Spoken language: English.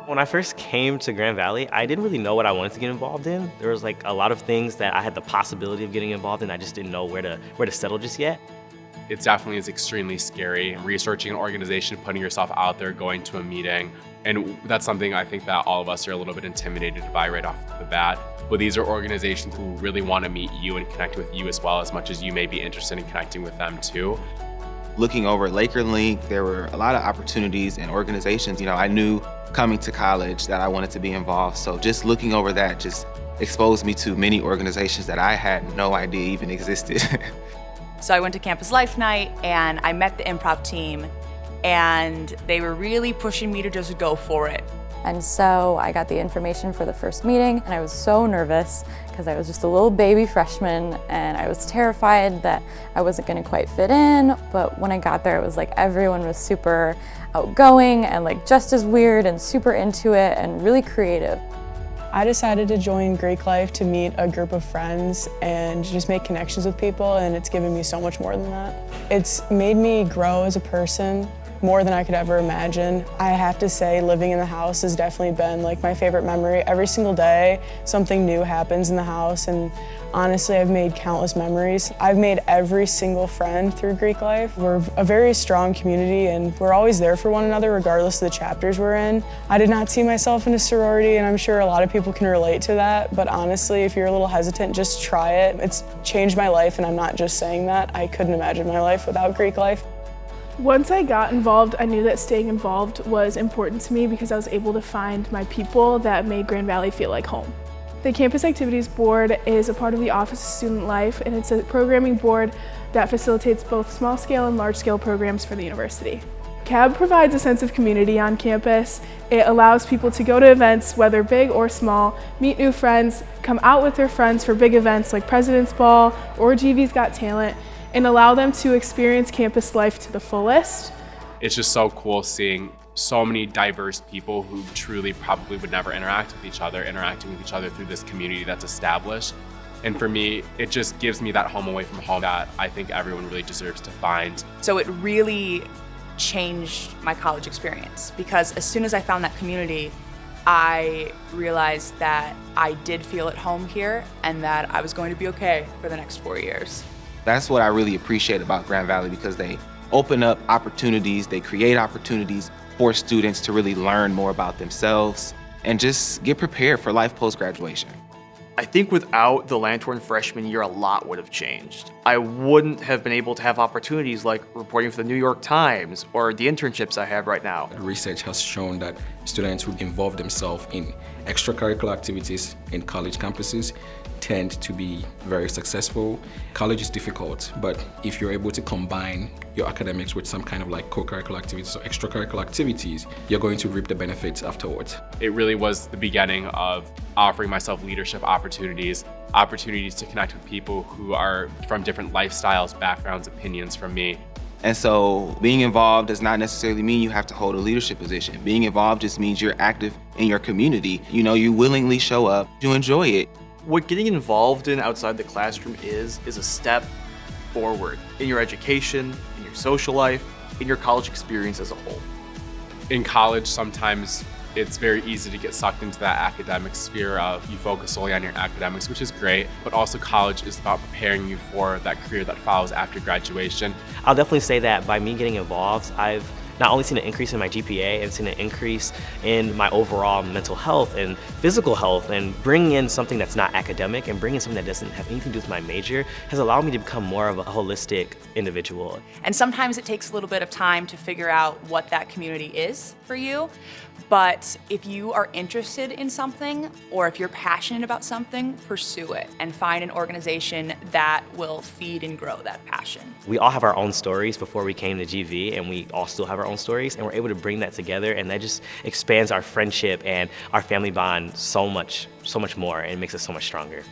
When I first came to Grand Valley, I didn't really know what I wanted to get involved in. There was like a lot of things that I had the possibility of getting involved in. I just didn't know where to settle just yet. It definitely is extremely scary, researching an organization, putting yourself out there, going to a meeting. And that's something I think that all of us are a little bit intimidated by right off the bat. But these are organizations who really want to meet you and connect with you as well, as much as you may be interested in connecting with them too. Looking over Laker Link, there were a lot of opportunities and organizations. I knew coming to college that I wanted to be involved. So just looking over that just exposed me to many organizations that I had no idea even existed. So I went to Campus Life Night and I met the improv team, and they were really pushing me to just go for it. And so I got the information for the first meeting, and I was so nervous because I was just a little baby freshman and I was terrified that I wasn't going to quite fit in. But when I got there, it was like everyone was super outgoing and like just as weird and super into it and really creative. I decided to join Greek Life to meet a group of friends and just make connections with people, and it's given me so much more than that. It's made me grow as a person more than I could ever imagine. I have to say, living in the house has definitely been like my favorite memory. Every single day, something new happens in the house, and honestly, I've made countless memories. I've made every single friend through Greek Life. We're a very strong community, and we're always there for one another regardless of the chapters we're in. I did not see myself in a sorority, and I'm sure a lot of people can relate to that, but honestly, if you're a little hesitant, just try it. It's changed my life, and I'm not just saying that. I couldn't imagine my life without Greek Life. Once I got involved, I knew that staying involved was important to me because I was able to find my people that made Grand Valley feel like home. The Campus Activities Board is a part of the Office of Student Life, and it's a programming board that facilitates both small-scale and large-scale programs for the university. CAB provides a sense of community on campus. It allows people to go to events, whether big or small, meet new friends, come out with their friends for big events like President's Ball or GV's Got Talent, and allow them to experience campus life to the fullest. It's just so cool seeing so many diverse people who truly probably would never interact with each other, interacting with each other through this community that's established. And for me, it just gives me that home away from home that I think everyone really deserves to find. So it really changed my college experience, because as soon as I found that community, I realized that I did feel at home here and that I was going to be okay for the next 4 years. That's what I really appreciate about Grand Valley, because they open up opportunities, they create opportunities for students to really learn more about themselves and just get prepared for life post-graduation. I think without the Lanthorn freshman year, a lot would have changed. I wouldn't have been able to have opportunities like reporting for the New York Times or the internships I have right now. Research has shown that students who involve themselves in extracurricular activities in college campuses tend to be very successful. College is difficult, but if you're able to combine your academics with some kind of like co-curricular activities or extracurricular activities, you're going to reap the benefits afterwards. It really was the beginning of offering myself leadership opportunities to connect with people who are from different lifestyles, backgrounds, opinions from me. And so being involved does not necessarily mean you have to hold a leadership position. Being involved just means you're active in your community. You willingly show up, you enjoy it. What getting involved in outside the classroom is a step forward in your education, in your social life, in your college experience as a whole. In college, sometimes it's very easy to get sucked into that academic sphere of you focus solely on your academics, which is great, but also college is about preparing you for that career that follows after graduation. I'll definitely say that by me getting involved, I've not only seen an increase in my GPA, I've seen an increase in my overall mental health and physical health, and bringing in something that's not academic and bringing something that doesn't have anything to do with my major has allowed me to become more of a holistic individual. And sometimes it takes a little bit of time to figure out what that community is for you. But if you are interested in something, or if you're passionate about something, pursue it and find an organization that will feed and grow that passion. We all have our own stories before we came to GV, and we all still have our own stories, and we're able to bring that together, and that just expands our friendship and our family bond so much more, and makes us so much stronger.